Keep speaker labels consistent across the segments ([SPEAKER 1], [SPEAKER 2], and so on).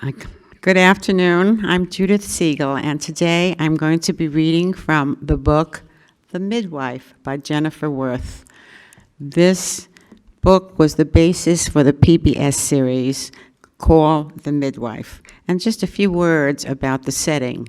[SPEAKER 1] Uh, Good afternoon. I'm Judith Siegel, and today I'm going to be reading from the book The Midwife by Jennifer Worth. This book was the basis for the PBS series called The Midwife. And just a few words about the setting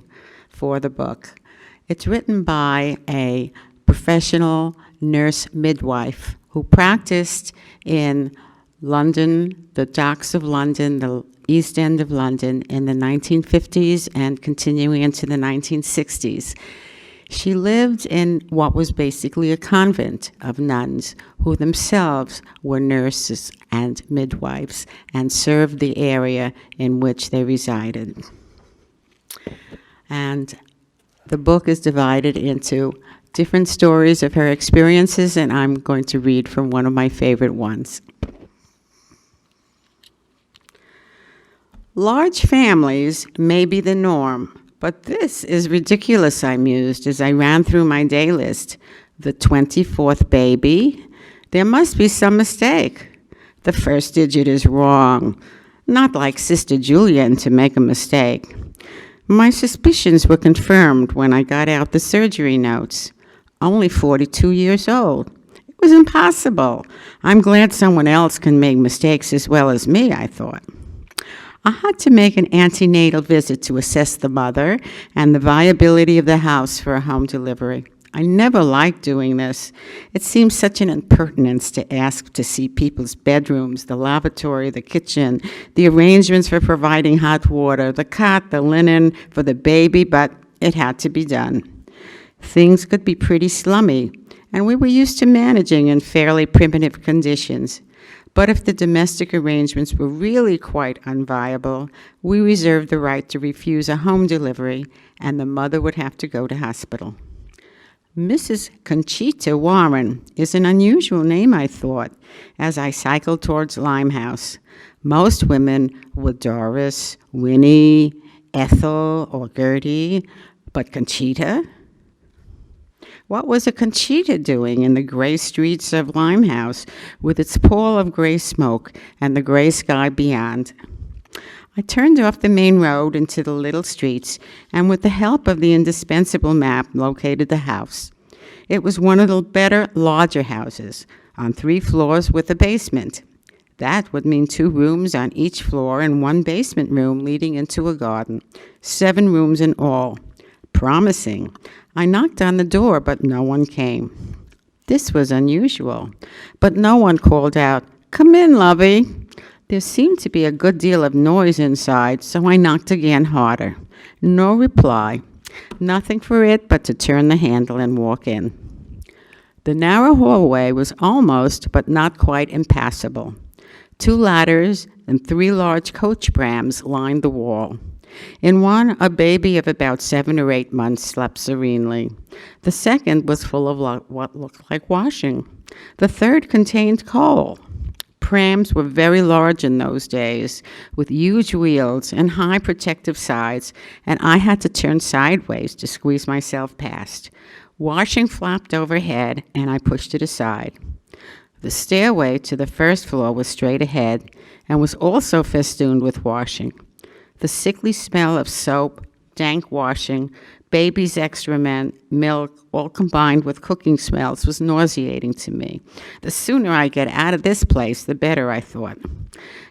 [SPEAKER 1] for the book. It's written by a professional nurse midwife who practiced in London, the docks of London, the East End of London in the 1950s and continuing into the 1960s. She lived in what was basically a convent of nuns who themselves were nurses and midwives and served the area in which they resided. And the book is divided into different stories of her experiences, and I'm going to read from one of my favorite ones. Large families may be the norm, but this is ridiculous, I mused as I ran through my day list. The 24th baby? There must be some mistake. The first digit is wrong. Not like Sister Julian to make a mistake. My suspicions were confirmed when I got out the surgery notes. Only 42 years old. It was impossible. I'm glad someone else can make mistakes as well as me, I thought. I had to make an antenatal visit to assess the mother and the viability of the house for a home delivery. I never liked doing this. It seemed such an impertinence to ask to see people's bedrooms, the lavatory, the kitchen, the arrangements for providing hot water, the cot, the linen for the baby, but it had to be done. Things could be pretty slummy, and we were used to managing in fairly primitive conditions. But if the domestic arrangements were really quite unviable, we reserved the right to refuse a home delivery, and the mother would have to go to hospital. Mrs. Conchita Warren is an unusual name, I thought, as I cycled towards Limehouse. Most women were Doris, Winnie, Ethel, or Gertie, but Conchita? What was a Conchita doing in the gray streets of Limehouse with its pall of gray smoke and the gray sky beyond? I turned off the main road into the little streets and with the help of the indispensable map located the house. It was one of the better, larger houses on 3 floors with a basement. That would mean 2 rooms on each floor and 1 basement room leading into a garden. 7 rooms in all. Promising. I knocked on the door, but no one came. This was unusual, but no one called out, "Come in, lovey." There seemed to be a good deal of noise inside, so I knocked again harder. No reply. Nothing for it but to turn the handle and walk in. The narrow hallway was almost, but not quite, impassable. 2 ladders and 3 large coach prams lined the wall. In one, a baby of about 7 or 8 months slept serenely. The second was full of what looked like washing. The third contained coal. Prams were very large in those days, with huge wheels and high protective sides, and I had to turn sideways to squeeze myself past. Washing flapped overhead, and I pushed it aside. The stairway to the first floor was straight ahead and was also festooned with washing. The sickly smell of soap, dank washing, baby's excrement, milk, all combined with cooking smells was nauseating to me. The sooner I get out of this place, the better, I thought.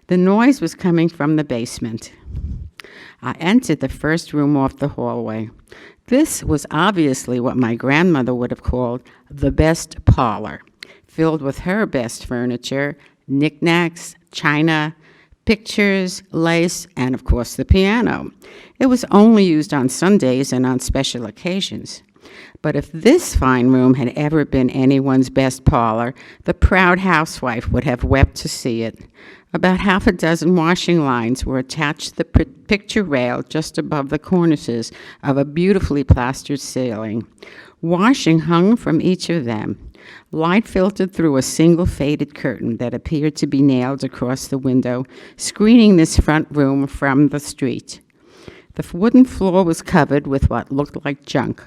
[SPEAKER 1] The noise was coming from the basement. I entered the first room off the hallway. This was obviously what my grandmother would have called the best parlor, filled with her best furniture, knickknacks, china, pictures, lace, and of course the piano. It was only used on Sundays and on special occasions. But if this fine room had ever been anyone's best parlor, the proud housewife would have wept to see it. About 6 washing lines were attached to the picture rail just above the cornices of a beautifully plastered ceiling. Washing hung from each of them. Light filtered through a single faded curtain that appeared to be nailed across the window, screening this front room from the street. The wooden floor was covered with what looked like junk.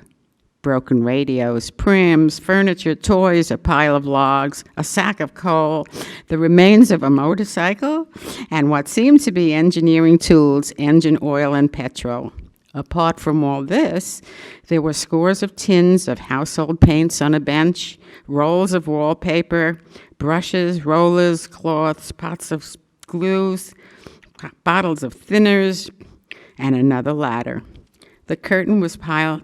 [SPEAKER 1] broken radios, prims, furniture, toys, a pile of logs, a sack of coal, the remains of a motorcycle, and what seemed to be engineering tools, engine oil, and petrol. Apart from all this, there were scores of tins of household paints on a bench, rolls of wallpaper, brushes, rollers, cloths, pots of glues, bottles of thinners, and another ladder. The curtain was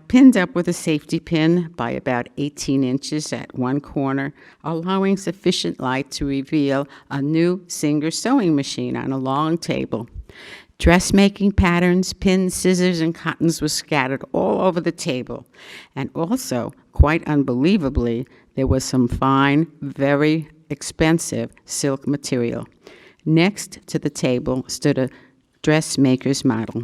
[SPEAKER 1] pinned up with a safety pin by about 18 inches at one corner, allowing sufficient light to reveal a new Singer sewing machine on a long table. Dressmaking patterns, pins, scissors, and cottons were scattered all over the table. And also, quite unbelievably, there was some fine, very expensive silk material. Next to the table stood a dressmaker's model.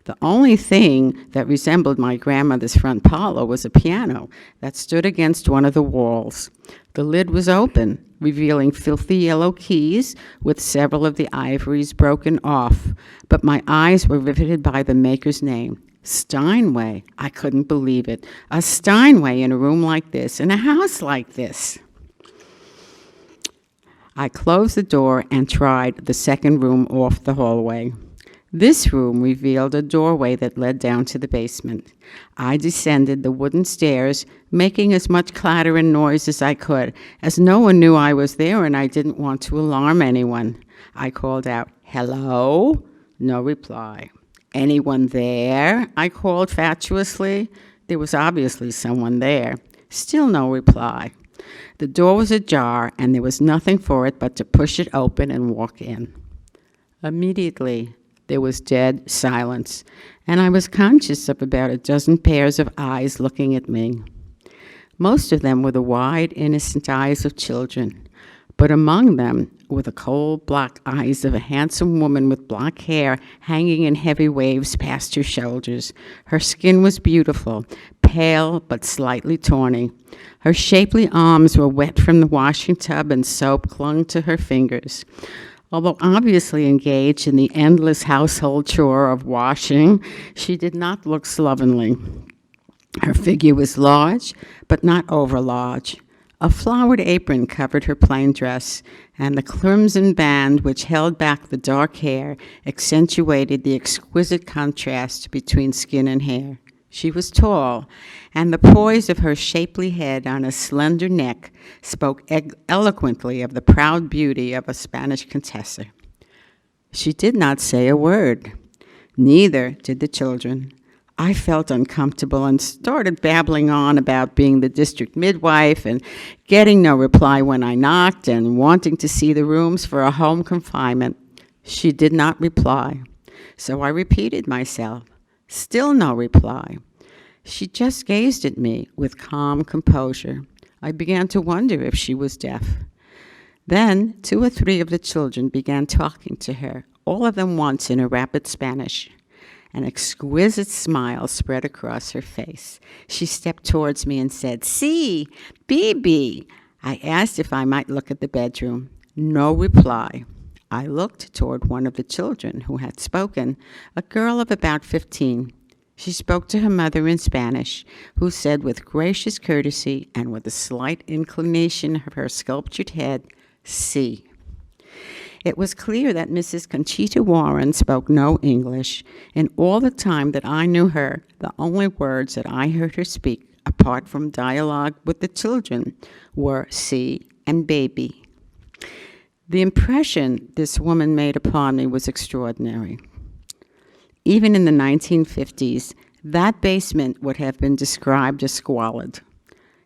[SPEAKER 1] The only thing that resembled my grandmother's front parlor was a piano that stood against one of the walls. The lid was open, revealing filthy yellow keys with several of the ivories broken off, but my eyes were riveted by the maker's name, Steinway. I couldn't believe it. A Steinway in a room like this, in a house like this. I closed the door and tried the second room off the hallway. This room revealed a doorway that led down to the basement. I descended the wooden stairs, making as much clatter and noise as I could, as no one knew I was there and I didn't want to alarm anyone. I called out, "Hello?" No reply. "Anyone there?" I called fatuously. There was obviously someone there. Still no reply. The door was ajar, and there was nothing for it but to push it open and walk in. Immediately, there was dead silence, and I was conscious of about a dozen pairs of eyes looking at me. Most of them were the wide, innocent eyes of children, but among them were the cold, black eyes of a handsome woman with black hair hanging in heavy waves past her shoulders. Her skin was beautiful, pale but slightly tawny. Her shapely arms were wet from the washing tub, and soap clung to her fingers. Although obviously engaged in the endless household chore of washing, she did not look slovenly. Her figure was large, but not over-large. A flowered apron covered her plain dress, and the crimson band which held back the dark hair accentuated the exquisite contrast between skin and hair. She was tall, and the poise of her shapely head on a slender neck spoke eloquently of the proud beauty of a Spanish contessa. She did not say a word. Neither did the children. I felt uncomfortable and started babbling on about being the district midwife and getting no reply when I knocked and wanting to see the rooms for a home confinement. She did not reply, so I repeated myself. Still no reply. She just gazed at me with calm composure. I began to wonder if she was deaf. Then 2 or 3 of the children began talking to her, all of them once in a rapid Spanish. An exquisite smile spread across her face. She stepped towards me and said, "Sí, Bibi." I asked if I might look at the bedroom. No reply. I looked toward one of the children who had spoken, a girl of about 15. She spoke to her mother in Spanish, who said with gracious courtesy and with a slight inclination of her sculptured head, "Sí." It was clear that Mrs. Conchita Warren spoke no English. In all the time that I knew her, the only words that I heard her speak, apart from dialogue with the children, were "sí" and "baby." The impression this woman made upon me was extraordinary. Even in the 1950s, that basement would have been described as squalid.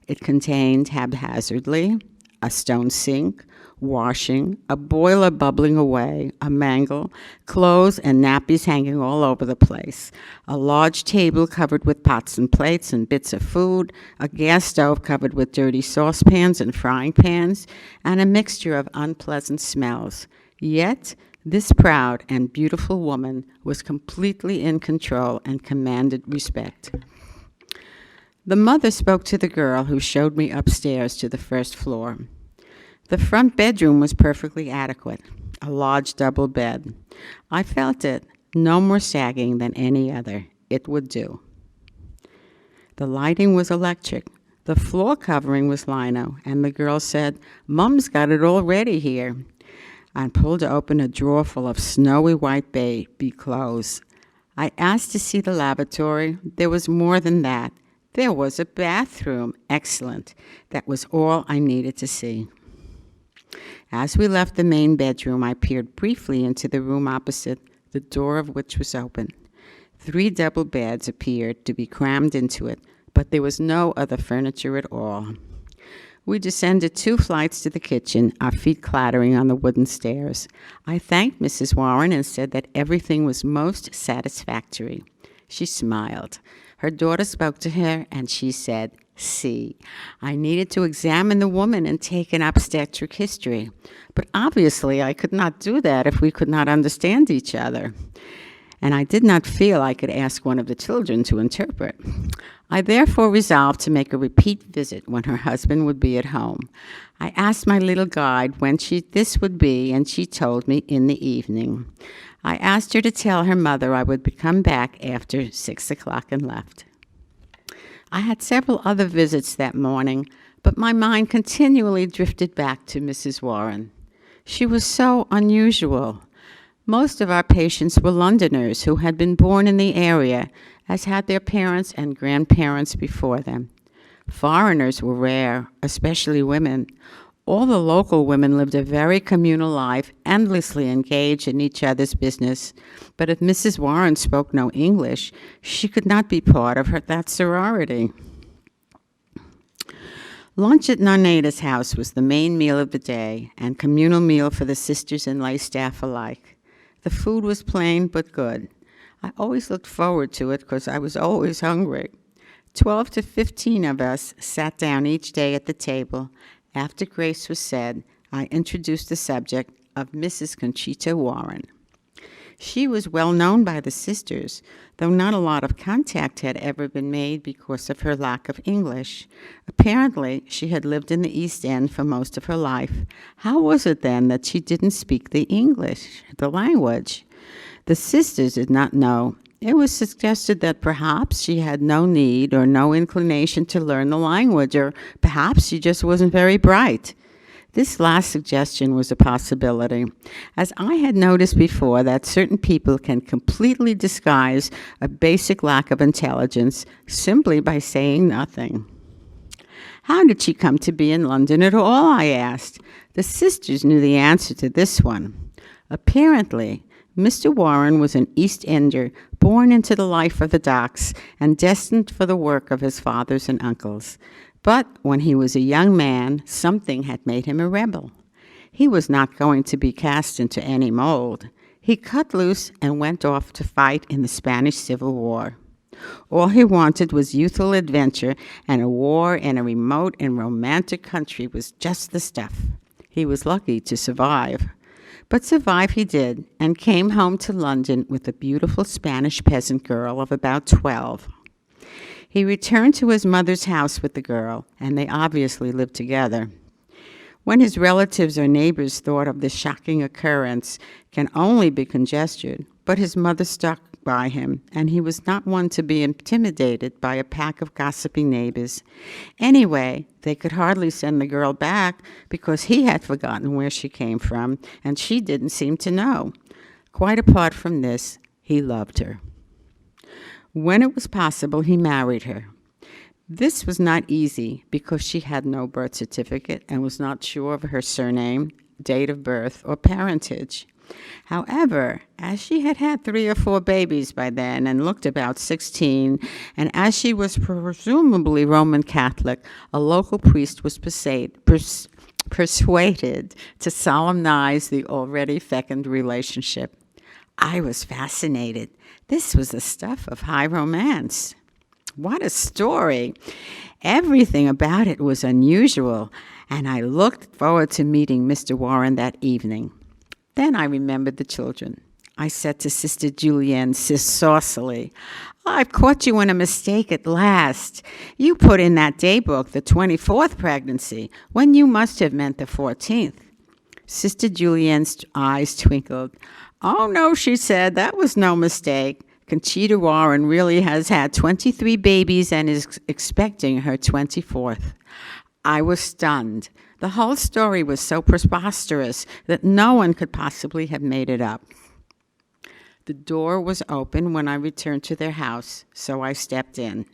[SPEAKER 1] It contained haphazardly a stone sink, washing, a boiler bubbling away, a mangle, clothes and nappies hanging all over the place, a large table covered with pots and plates and bits of food, a gas stove covered with dirty saucepans and frying pans, and a mixture of unpleasant smells. Yet, this proud and beautiful woman was completely in control and commanded respect. The mother spoke to the girl who showed me upstairs to the first floor. The front bedroom was perfectly adequate, a large double bed. I felt it, no more sagging than any other. It would do. The lighting was electric. The floor covering was lino, and the girl said, "Mum's got it all ready here," and pulled open a drawer full of snowy white baby clothes. I asked to see the lavatory. There was more than that. There was a bathroom. Excellent. That was all I needed to see. As we left the main bedroom, I peered briefly into the room opposite, the door of which was open. 3 double beds appeared to be crammed into it, but there was no other furniture at all. We descended 2 flights to the kitchen, our feet clattering on the wooden stairs. I thanked Mrs. Warren and said that everything was most satisfactory. She smiled. Her daughter spoke to her, and she said, "See, I needed to examine the woman and take an obstetric history. But obviously I could not do that if we could not understand each other. And I did not feel I could ask one of the children to interpret. I therefore resolved to make a repeat visit when her husband would be at home. I asked my little guide when this would be, and she told me in the evening. I asked her to tell her mother I would come back after 6 o'clock and left. I had several other visits that morning, but my mind continually drifted back to Mrs. Warren. She was so unusual. Most of our patients were Londoners who had been born in the area, as had their parents and grandparents before them. Foreigners were rare, especially women. All the local women lived a very communal life, endlessly engaged in each other's business. But if Mrs. Warren spoke no English, she could not be part of that sorority. Lunch at Nonnaita's house was the main meal of the day, and communal meal for the sisters and lay staff alike. The food was plain but good. I always looked forward to it because I was always hungry. 12 to 15 of us sat down each day at the table. After grace was said, I introduced the subject of Mrs. Conchita Warren. She was well known by the sisters, though not a lot of contact had ever been made because of her lack of English. Apparently, she had lived in the East End for most of her life. How was it then that she didn't speak the language? The sisters did not know. It was suggested that perhaps she had no need or no inclination to learn the language, or perhaps she just wasn't very bright. This last suggestion was a possibility, as I had noticed before that certain people can completely disguise a basic lack of intelligence simply by saying nothing. How did she come to be in London at all, I asked. The sisters knew the answer to this one. Apparently, Mr. Warren was an East Ender, born into the life of the docks and destined for the work of his fathers and uncles. But when he was a young man, something had made him a rebel. He was not going to be cast into any mold. He cut loose and went off to fight in the Spanish Civil War. All he wanted was youthful adventure, and a war in a remote and romantic country was just the stuff. He was lucky to survive. But survive he did, and came home to London with a beautiful Spanish peasant girl of about 12. He returned to his mother's house with the girl, and they obviously lived together. When his relatives or neighbors thought of this shocking occurrence, can only be conjectured, but his mother stuck by him, and he was not one to be intimidated by a pack of gossiping neighbors. Anyway, they could hardly send the girl back because he had forgotten where she came from, and she didn't seem to know. Quite apart from this, he loved her. When it was possible, he married her. This was not easy because she had no birth certificate and was not sure of her surname, date of birth, or parentage. However, as she had had 3 or 4 babies by then and looked about 16, and as she was presumably Roman Catholic, a local priest was persuaded to solemnize the already fecund relationship. I was fascinated. This was the stuff of high romance. What a story! Everything about it was unusual, and I looked forward to meeting Mr. Warren that evening. Then I remembered the children. I said to Sister Julienne saucily, "I've caught you in a mistake at last. You put in that daybook the 24th pregnancy, when you must have meant the 14th. Sister Julienne's eyes twinkled. "Oh, no," she said, "that was no mistake. Conchita Warren really has had 23 babies and is expecting her 24th. I was stunned. The whole story was so preposterous that no one could possibly have made it up. The door was open when I returned to their house, so I stepped in.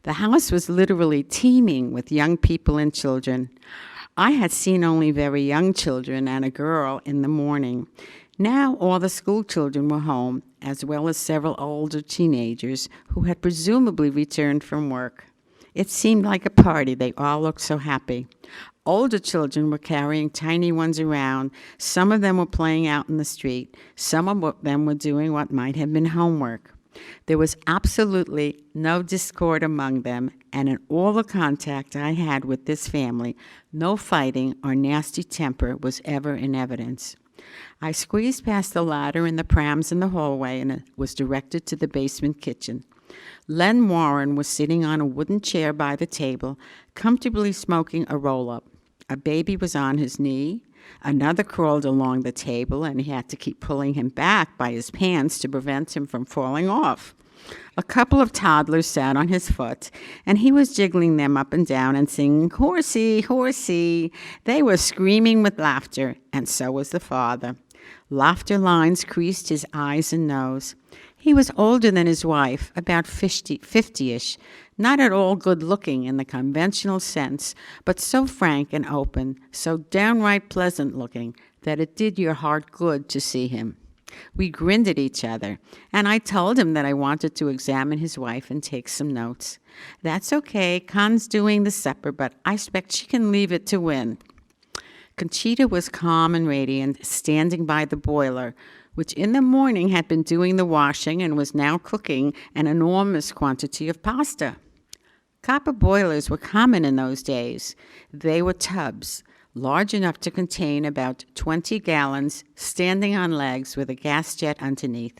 [SPEAKER 1] The house was literally teeming with young people and children. I had seen only very young children and a girl in the morning. Now all the school children were home, as well as several older teenagers who had presumably returned from work. It seemed like a party. They all looked so happy. Older children were carrying tiny ones around. Some of them were playing out in the street. Some of them were doing what might have been homework. There was absolutely no discord among them, and in all the contact I had with this family, no fighting or nasty temper was ever in evidence. I squeezed past the ladder and the prams in the hallway and was directed to the basement kitchen. Len Warren was sitting on a wooden chair by the table, comfortably smoking a roll-up. A baby was on his knee. Another crawled along the table, and he had to keep pulling him back by his pants to prevent him from falling off. A couple of toddlers sat on his foot, and he was jiggling them up and down and singing, "Horsey, horsey." They were screaming with laughter, and so was the father. Laughter lines creased his eyes and nose. He was older than his wife, about 50-ish, not at all good-looking in the conventional sense, but so frank and open, so downright pleasant-looking, that it did your heart good to see him. We grinned at each other, and I told him that I wanted to examine his wife and take some notes. "That's okay. Con's doing the supper, but I expect she can leave it to Win." Conchita was calm and radiant, standing by the boiler, which in the morning had been doing the washing and was now cooking an enormous quantity of pasta. Copper boilers were common in those days. They were tubs, large enough to contain about 20 gallons, standing on legs with a gas jet underneath.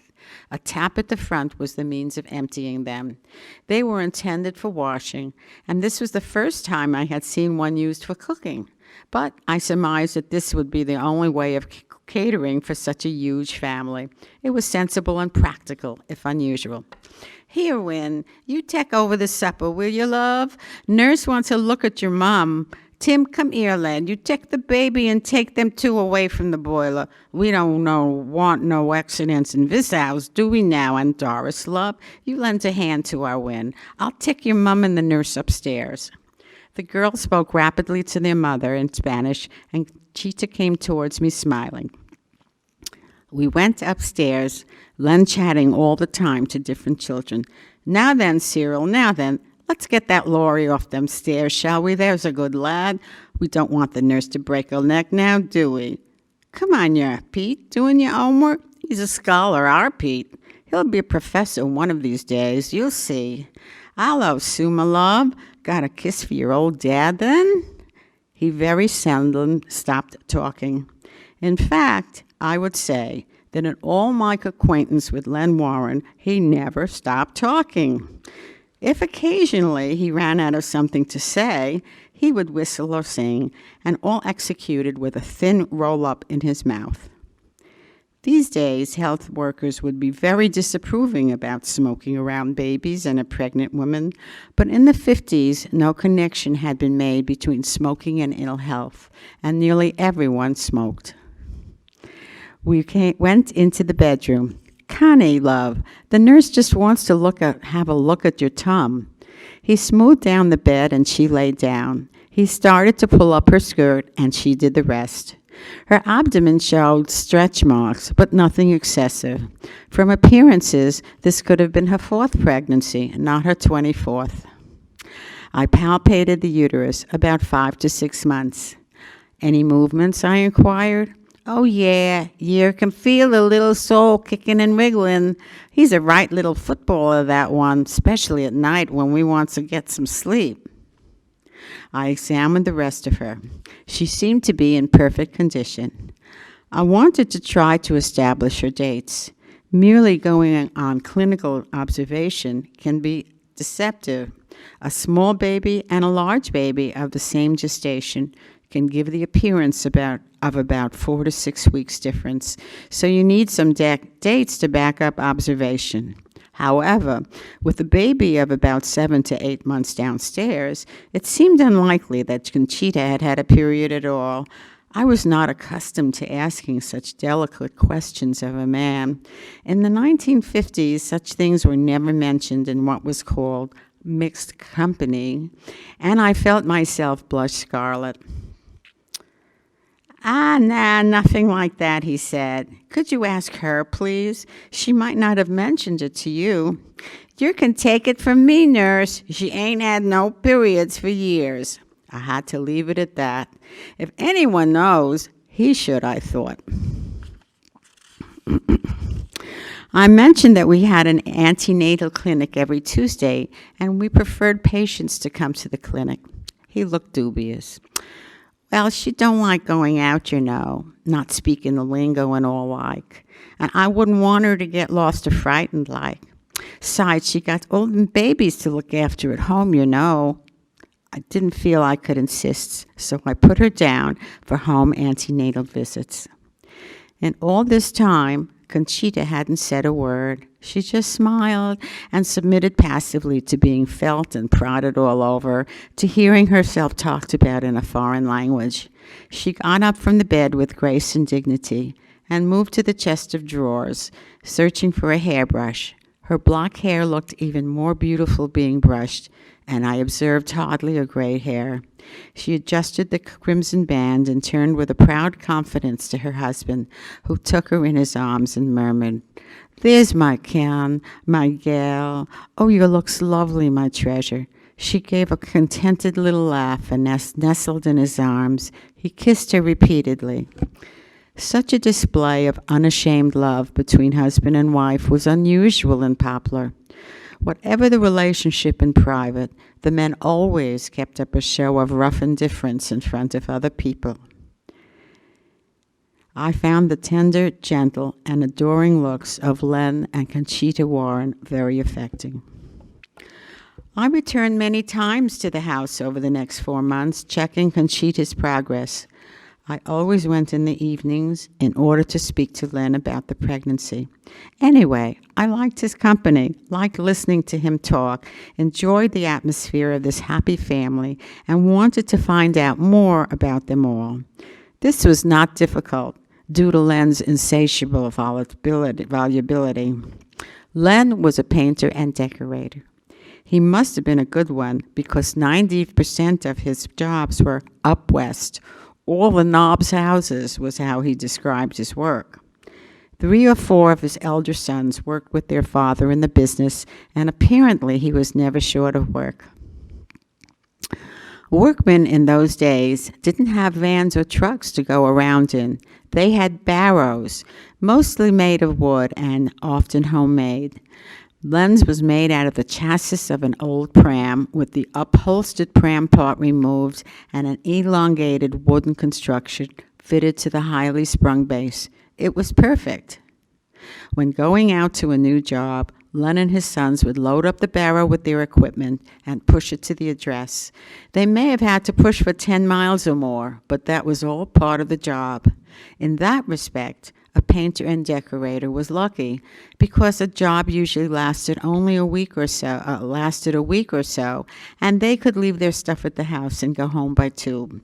[SPEAKER 1] A tap at the front was the means of emptying them. They were intended for washing, and this was the first time I had seen one used for cooking. But I surmised that this would be the only way of catering for such a huge family. It was sensible and practical, if unusual. "Here, Win, you take over the supper, will you, love? Nurse wants to look at your mom. Tim, come here, lad. You take the baby and take them two away from the boiler. We don't want no accidents in this house, do we now? And Doris, love, you lend a hand to our Win. I'll take your mum and the nurse upstairs." The girls spoke rapidly to their mother in Spanish, and Chita came towards me smiling. We went upstairs, Len chatting all the time to different children. "Now then, Cyril, now then, let's get that Laurie off them stairs, shall we? There's a good lad. We don't want the nurse to break her neck now, do we? Come on, you, Pete, doing your homework? He's a scholar, our Pete. He'll be a professor one of these days, you'll see. Hello, Sue, my love. Got a kiss for your old dad, then?" He very seldom stopped talking. In fact, I would say that in all my acquaintance with Len Warren, he never stopped talking. If occasionally he ran out of something to say, he would whistle or sing, and all executed with a thin roll-up in his mouth. These days, health workers would be very disapproving about smoking around babies and a pregnant woman, but in the 50s, no connection had been made between smoking and ill health, and nearly everyone smoked. We went into the bedroom. "Connie, love, the nurse just wants to have a look at your tum." He smoothed down the bed and she lay down. He started to pull up her skirt and she did the rest. Her abdomen showed stretch marks, but nothing excessive. From appearances, this could have been her 4th pregnancy, not her 24th. I palpated the uterus, about 5 to 6 months. "Any movements?" I inquired. "Oh, yeah, you can feel the little soul kicking and wriggling. He's a right little footballer, that one, especially at night when we want to get some sleep." I examined the rest of her. She seemed to be in perfect condition. I wanted to try to establish her dates. Merely going on clinical observation can be deceptive. A small baby and a large baby of the same gestation can give the appearance of about 4 to 6 weeks difference, so you need some dates to back up observation. However, with a baby of about 7 to 8 months downstairs, it seemed unlikely that Conchita had had a period at all. I was not accustomed to asking such delicate questions of a man. In the 1950s, such things were never mentioned in what was called mixed company, and I felt myself blush scarlet. "Ah, nah, nothing like that," he said. "Could you ask her, please? She might not have mentioned it to you." "You can take it from me, nurse. She ain't had no periods for years." I had to leave it at that. If anyone knows, he should, I thought. I mentioned that we had an antenatal clinic every Tuesday, and we preferred patients to come to the clinic. He looked dubious. "Well, she don't like going out, not speaking the lingo and all like. And I wouldn't want her to get lost or frightened like. Besides, she got all them babies to look after at home, I didn't feel I could insist, so I put her down for home antenatal visits. And all this time, Conchita hadn't said a word. She just smiled and submitted passively to being felt and prodded all over, to hearing herself talked about in a foreign language. She got up from the bed with grace and dignity and moved to the chest of drawers, searching for a hairbrush. Her black hair looked even more beautiful being brushed, and I observed hardly a gray hair. She adjusted the crimson band and turned with a proud confidence to her husband, who took her in his arms and murmured, "There's my Ken, my gal. Oh, you looks lovely, my treasure." She gave a contented little laugh and nestled in his arms. He kissed her repeatedly. Such a display of unashamed love between husband and wife was unusual in Poplar. Whatever the relationship in private, the men always kept up a show of rough indifference in front of other people. I found the tender, gentle, and adoring looks of Len and Conchita Warren very affecting. I returned many times to the house over the next 4 months, checking Conchita's progress. I always went in the evenings in order to speak to Len about the pregnancy. Anyway, I liked his company, liked listening to him talk, enjoyed the atmosphere of this happy family, and wanted to find out more about them all. This was not difficult, due to Len's insatiable volubility. Len was a painter and decorator. He must have been a good one, because 90% of his jobs were up west. All the knobs' houses was how he described his work. 3 or 4 of his elder sons worked with their father in the business, and apparently he was never short of work. Workmen in those days didn't have vans or trucks to go around in. They had barrows, mostly made of wood and often homemade. Len's was made out of the chassis of an old pram, with the upholstered pram part removed and an elongated wooden construction fitted to the highly sprung base. It was perfect. When going out to a new job, Len and his sons would load up the barrow with their equipment and push it to the address. They may have had to push for 10 miles or more, but that was all part of the job. In that respect, a painter and decorator was lucky, because a job usually lasted a week or so, and they could leave their stuff at the house and go home by 2.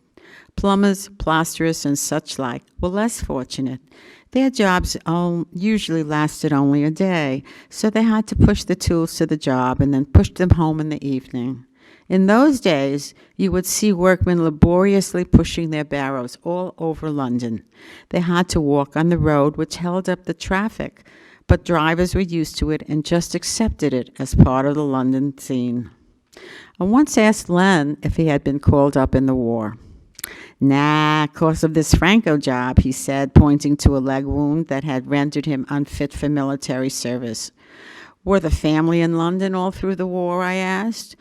[SPEAKER 1] Plumbers, plasterers, and such like were less fortunate. Their jobs usually lasted only a day, so they had to push the tools to the job and then push them home in the evening. In those days, you would see workmen laboriously pushing their barrows all over London. They had to walk on the road, which held up the traffic, but drivers were used to it and just accepted it as part of the London scene. I once asked Len if he had been called up in the war. "Nah, 'cause of this Franco job," he said, pointing to a leg wound that had rendered him unfit for military service. "Were the family in London all through the war?" I asked.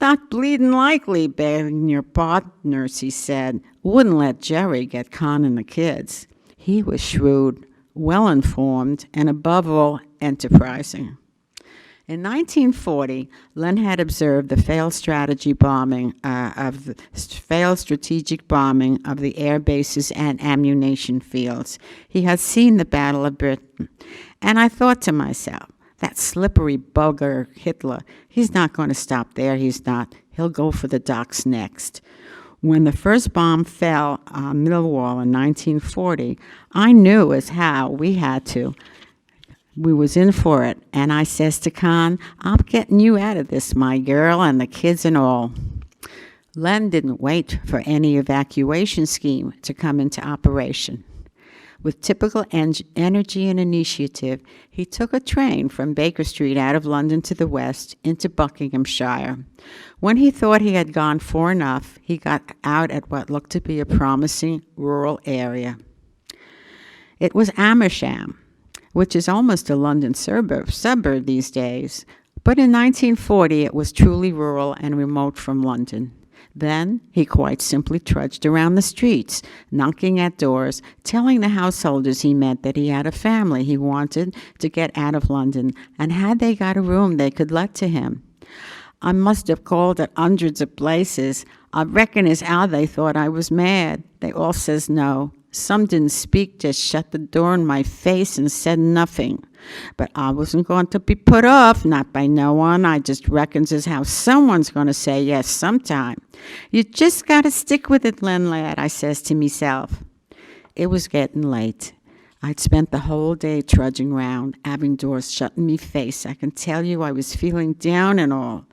[SPEAKER 1] "Not bleeding likely, begging your partners," he said. "Wouldn't let Jerry get conning the kids." He was shrewd, well-informed, and above all, enterprising. In 1940, Len had observed the failed strategic bombing of the air bases and ammunition fields. He had seen the Battle of Britain. And I thought to myself, That slippery bugger Hitler, he's not going to stop there, he's not. He'll go for the docks next. When the first bomb fell on Millwall in 1940, I knew as how we had to. We was in for it, and I says to Con, I'm getting you out of this, my girl, and the kids and all. Len didn't wait for any evacuation scheme to come into operation. With typical energy and initiative, he took a train from Baker Street out of London to the west into Buckinghamshire. When he thought he had gone far enough, he got out at what looked to be a promising rural area. It was Amersham, which is almost a London suburb these days, but in 1940 it was truly rural and remote from London. Then he quite simply trudged around the streets, knocking at doors, telling the householders he met that he had a family he wanted to get out of London, and had they got a room they could let to him. I must have called at hundreds of places. I reckon as how they thought I was mad. They all says no. Some didn't speak, just shut the door in my face and said nothing. But I wasn't going to be put off, not by no one. I just reckons as how someone's going to say yes sometime. You just got to stick with it, Len lad, I says to myself. It was getting late. I'd spent the whole day trudging round, having doors shut in me face. I can tell you I was feeling down and all.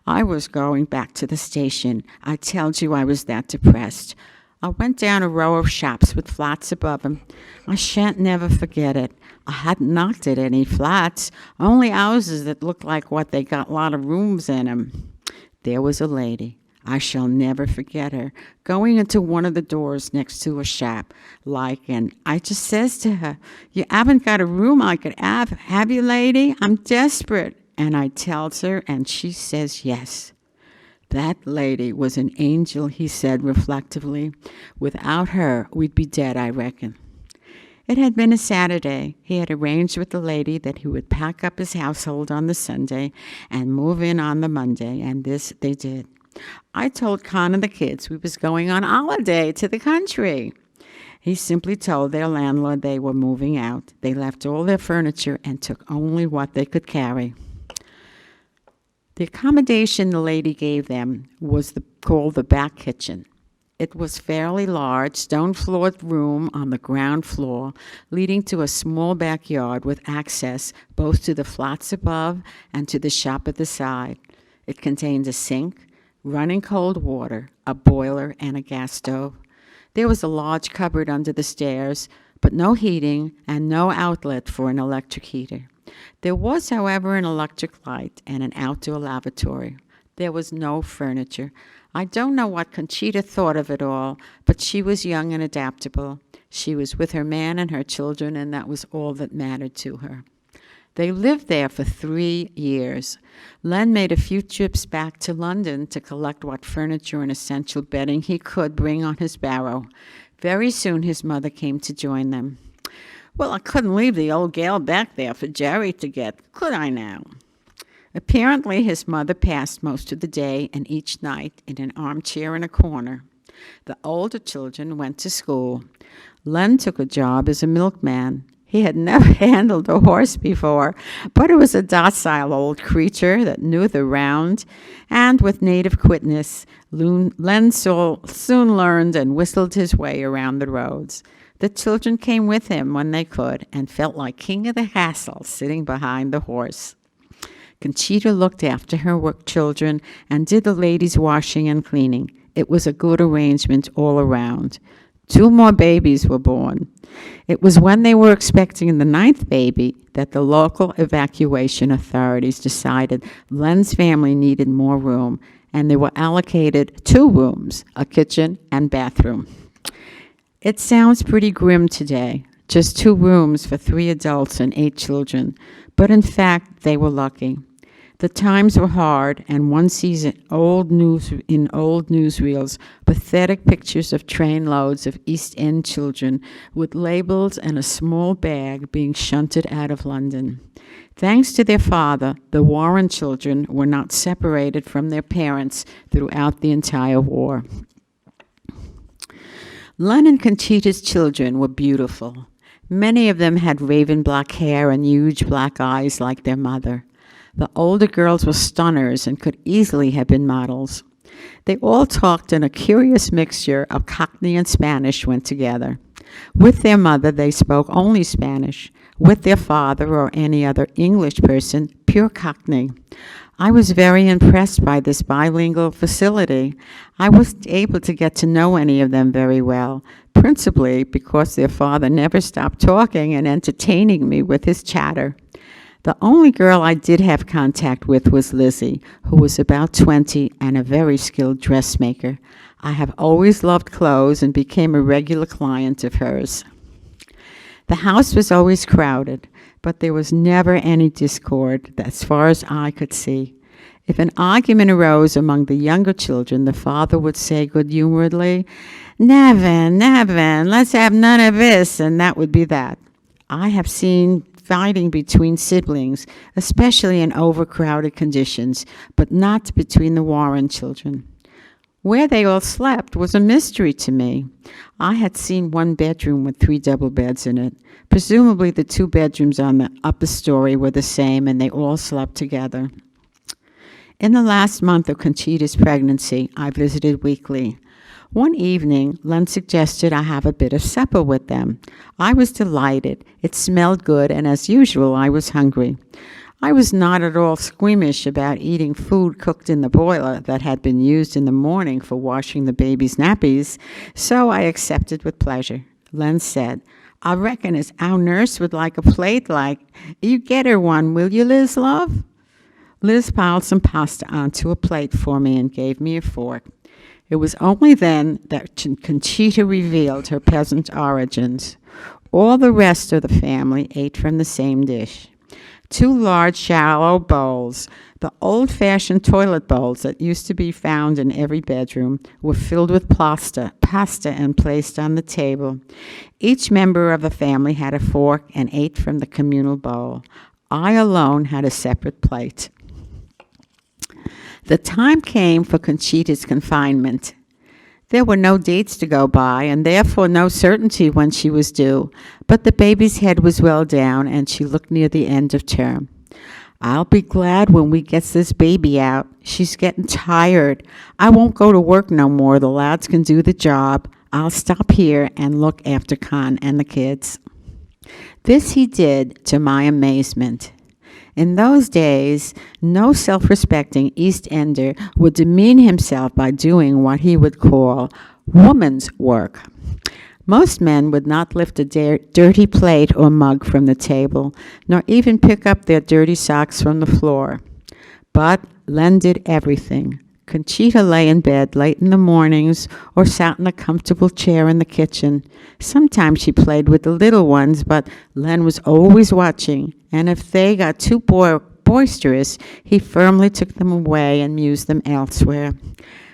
[SPEAKER 1] I was going back to the station. I told you I was that depressed. I went down a row of shops with flats above them. I shan't never forget it. I hadn't knocked at any flats, only houses that looked like what they got a lot of rooms in them. There was a lady. I shall never forget her, going into one of the doors next to a shop, and I just says to her, you haven't got a room I could have you, lady? I'm desperate. And I tells her, and she says yes. That lady was an angel, he said reflectively. Without her, we'd be dead, I reckon. It had been a Saturday. He had arranged with the lady that he would pack up his household on the Sunday and move in on the Monday, and this they did. I told Con and the kids we was going on holiday to the country. He simply told their landlord they were moving out. They left all their furniture and took only what they could carry. The accommodation the lady gave them was called the back kitchen. It was fairly large, stone-floored room on the ground floor, leading to a small backyard with access both to the flats above and to the shop at the side. It contained a sink, running cold water, a boiler, and a gas stove. There was a large cupboard under the stairs, but no heating and no outlet for an electric heater. There was, however, an electric light and an outdoor lavatory. There was no furniture. I don't know what Conchita thought of it all, but she was young and adaptable. She was with her man and her children, and that was all that mattered to her. They lived there for 3 years. Len made a few trips back to London to collect what furniture and essential bedding he could bring on his barrow. Very soon his mother came to join them. Well, I couldn't leave the old gal back there for Jerry to get, could I now? Apparently his mother passed most of the day and each night in an armchair in a corner. The older children went to school. Len took a job as a milkman. He had never handled a horse before, but it was a docile old creature that knew the round, and with native quickness, Len soon learned and whistled his way around the roads. The children came with him when they could and felt like king of the castle sitting behind the horse. Conchita looked after her children and did the ladies' washing and cleaning. It was a good arrangement all around. 2 more babies were born. It was when they were expecting the 9th baby that the local evacuation authorities decided Len's family needed more room, and they were allocated 2 rooms, a kitchen and bathroom. It sounds pretty grim today, just 2 rooms for 3 adults and 8 children, but in fact, they were lucky. The times were hard, and one sees in old newsreels pathetic pictures of trainloads of East End children with labels and a small bag being shunted out of London. Thanks to their father, the Warren children were not separated from their parents throughout the entire war. Len and Conchita's children were beautiful. Many of them had raven black hair and huge black eyes like their mother. The older girls were stunners and could easily have been models. They all talked in a curious mixture of Cockney and Spanish when together. With their mother, they spoke only Spanish. With their father or any other English person, pure Cockney. I was very impressed by this bilingual facility. I wasn't able to get to know any of them very well, principally because their father never stopped talking and entertaining me with his chatter. The only girl I did have contact with was Lizzie, who was about 20 and a very skilled dressmaker. I have always loved clothes and became a regular client of hers. The house was always crowded, but there was never any discord as far as I could see. If an argument arose among the younger children, the father would say good-humoredly, "Nevin, let's have none of this," and that would be that. I have seen fighting between siblings, especially in overcrowded conditions, but not between the Warren children. Where they all slept was a mystery to me. I had seen one bedroom with 3 double beds in it. Presumably the 2 bedrooms on the upper story were the same and they all slept together. In the last month of Conchita's pregnancy, I visited weekly. One evening, Len suggested I have a bit of supper with them. I was delighted. It smelled good, and as usual, I was hungry. I was not at all squeamish about eating food cooked in the boiler that had been used in the morning for washing the baby's nappies, so I accepted with pleasure. Len said, "I reckon as our nurse would like a plate like, you get her one, will you, Liz, love?" Liz piled some pasta onto a plate for me and gave me a fork. It was only then that Conchita revealed her peasant origins. All the rest of the family ate from the same dish. 2 large, shallow bowls, the old-fashioned toilet bowls that used to be found in every bedroom, were filled with pasta and placed on the table. Each member of the family had a fork and ate from the communal bowl. I alone had a separate plate. The time came for Conchita's confinement. There were no dates to go by, and therefore no certainty when she was due, but the baby's head was well down, and she looked near the end of term. "I'll be glad when we gets this baby out. She's getting tired. I won't go to work no more. The lads can do the job. I'll stop here and look after Con and the kids." This he did, to my amazement. In those days, no self-respecting East Ender would demean himself by doing what he would call woman's work. Most men would not lift a dirty plate or mug from the table, nor even pick up their dirty socks from the floor. But Len did everything. Conchita lay in bed late in the mornings or sat in a comfortable chair in the kitchen. Sometimes she played with the little ones, but Len was always watching, and if they got too boisterous, he firmly took them away and amused them elsewhere.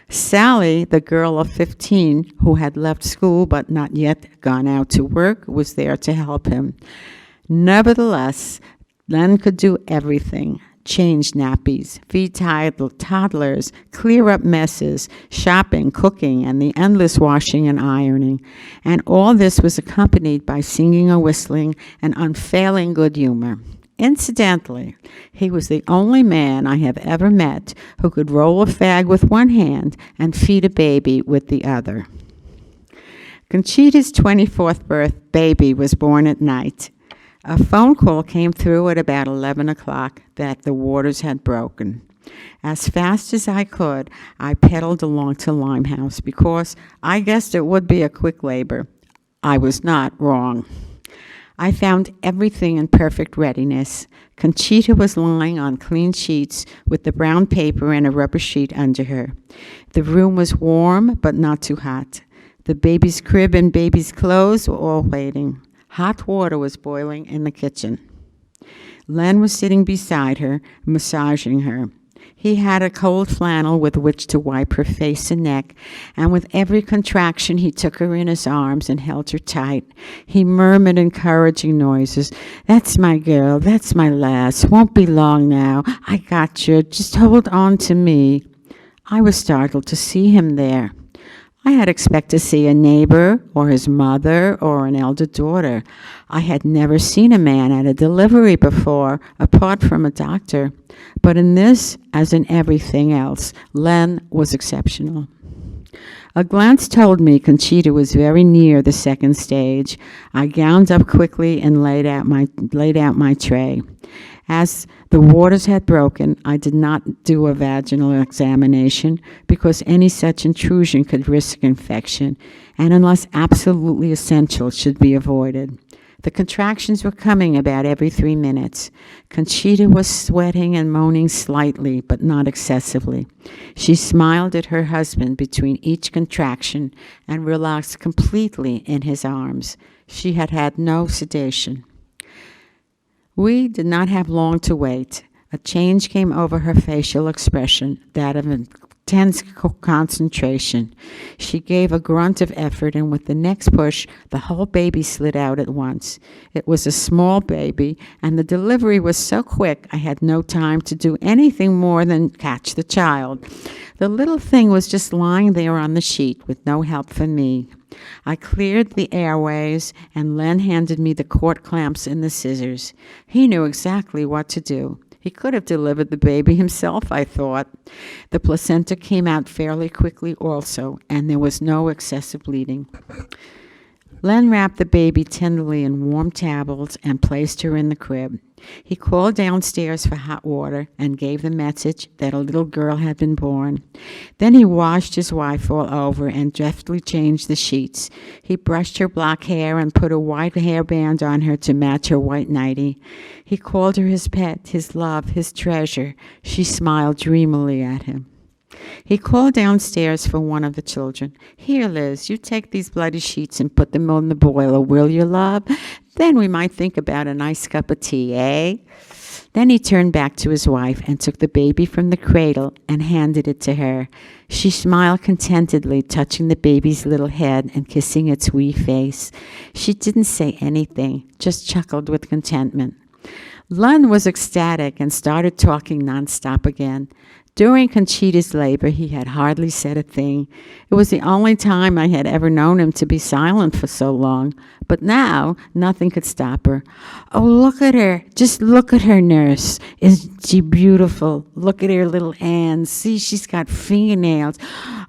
[SPEAKER 1] Sally, the girl of 15, who had left school but not yet gone out to work, was there to help him. Nevertheless, Len could do everything. Change nappies, feed toddlers, clear up messes, shopping, cooking, and the endless washing and ironing. And all this was accompanied by singing or whistling and unfailing good humor. Incidentally, he was the only man I have ever met who could roll a fag with one hand and feed a baby with the other. Conchita's 24th baby was born at night. A phone call came through at about 11 o'clock that the waters had broken. As fast as I could, I pedaled along to Limehouse because I guessed it would be a quick labor. I was not wrong. I found everything in perfect readiness. Conchita was lying on clean sheets with the brown paper and a rubber sheet under her. The room was warm but not too hot. The baby's crib and baby's clothes were all waiting. Hot water was boiling in the kitchen. Len was sitting beside her, massaging her. He had a cold flannel with which to wipe her face and neck, and with every contraction he took her in his arms and held her tight. He murmured encouraging noises. "That's my girl, that's my lass, won't be long now. I got you, just hold on to me." I was startled to see him there. I had expected to see a neighbor or his mother or an elder daughter. I had never seen a man at a delivery before, apart from a doctor. But in this, as in everything else, Len was exceptional. A glance told me Conchita was very near the second stage. I gowned up quickly and laid out my tray. As the waters had broken, I did not do a vaginal examination because any such intrusion could risk infection, and unless absolutely essential, should be avoided. The contractions were coming about every 3 minutes. Conchita was sweating and moaning slightly, but not excessively. She smiled at her husband between each contraction and relaxed completely in his arms. She had had no sedation. We did not have long to wait. A change came over her facial expression, that of intense concentration. She gave a grunt of effort, and with the next push, the whole baby slid out at once. It was a small baby, and the delivery was so quick I had no time to do anything more than catch the child. The little thing was just lying there on the sheet with no help from me. I cleared the airways, and Len handed me the cord clamps and the scissors. He knew exactly what to do. He could have delivered the baby himself, I thought. The placenta came out fairly quickly also, and there was no excessive bleeding. Len wrapped the baby tenderly in warm towels and placed her in the crib. He called downstairs for hot water and gave the message that a little girl had been born. Then he washed his wife all over and deftly changed the sheets. He brushed her black hair and put a white hairband on her to match her white nightie. He called her his pet, his love, his treasure. She smiled dreamily at him. He called downstairs for one of the children. "Here, Liz, you take these bloody sheets and put them on the boiler, will you, love? Then we might think about a nice cup of tea, eh?" Then he turned back to his wife and took the baby from the cradle and handed it to her. She smiled contentedly, touching the baby's little head and kissing its wee face. She didn't say anything, just chuckled with contentment. Len was ecstatic and started talking nonstop again. During Conchita's labor, he had hardly said a thing. It was the only time I had ever known him to be silent for so long. But now, nothing could stop her. "Oh, look at her. Just look at her, nurse. Isn't she beautiful? Look at her little hands. See, she's got fingernails.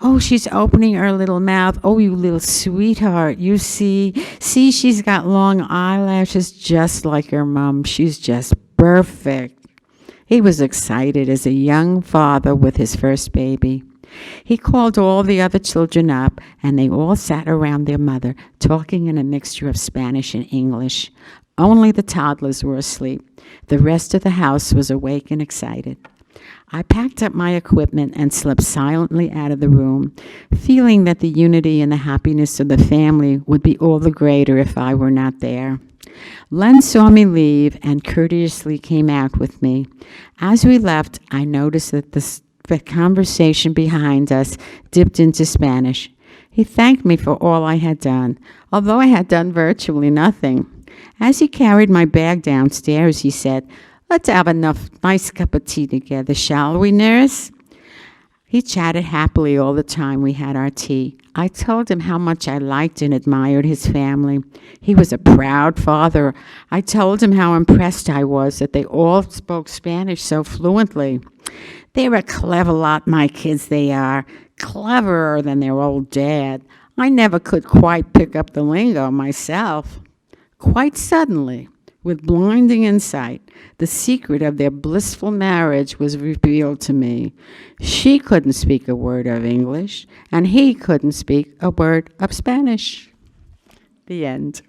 [SPEAKER 1] Oh, she's opening her little mouth. Oh, you little sweetheart. You see, she's got long eyelashes just like her mom. She's just perfect." He was excited as a young father with his first baby. He called all the other children up, and they all sat around their mother, talking in a mixture of Spanish and English. Only the toddlers were asleep. The rest of the house was awake and excited. I packed up my equipment and slipped silently out of the room, feeling that the unity and the happiness of the family would be all the greater if I were not there. Len saw me leave and courteously came out with me. As we left, I noticed that the conversation behind us dipped into Spanish. He thanked me for all I had done, although I had done virtually nothing. As he carried my bag downstairs, he said, "Let's have a nice cup of tea together, shall we, nurse?" He chatted happily all the time we had our tea. I told him how much I liked and admired his family. He was a proud father. I told him how impressed I was that they all spoke Spanish so fluently. "They're a clever lot, my kids, they are. Cleverer than their old dad. I never could quite pick up the lingo myself." Quite suddenly, with blinding insight, the secret of their blissful marriage was revealed to me. She couldn't speak a word of English, and he couldn't speak a word of Spanish. The end.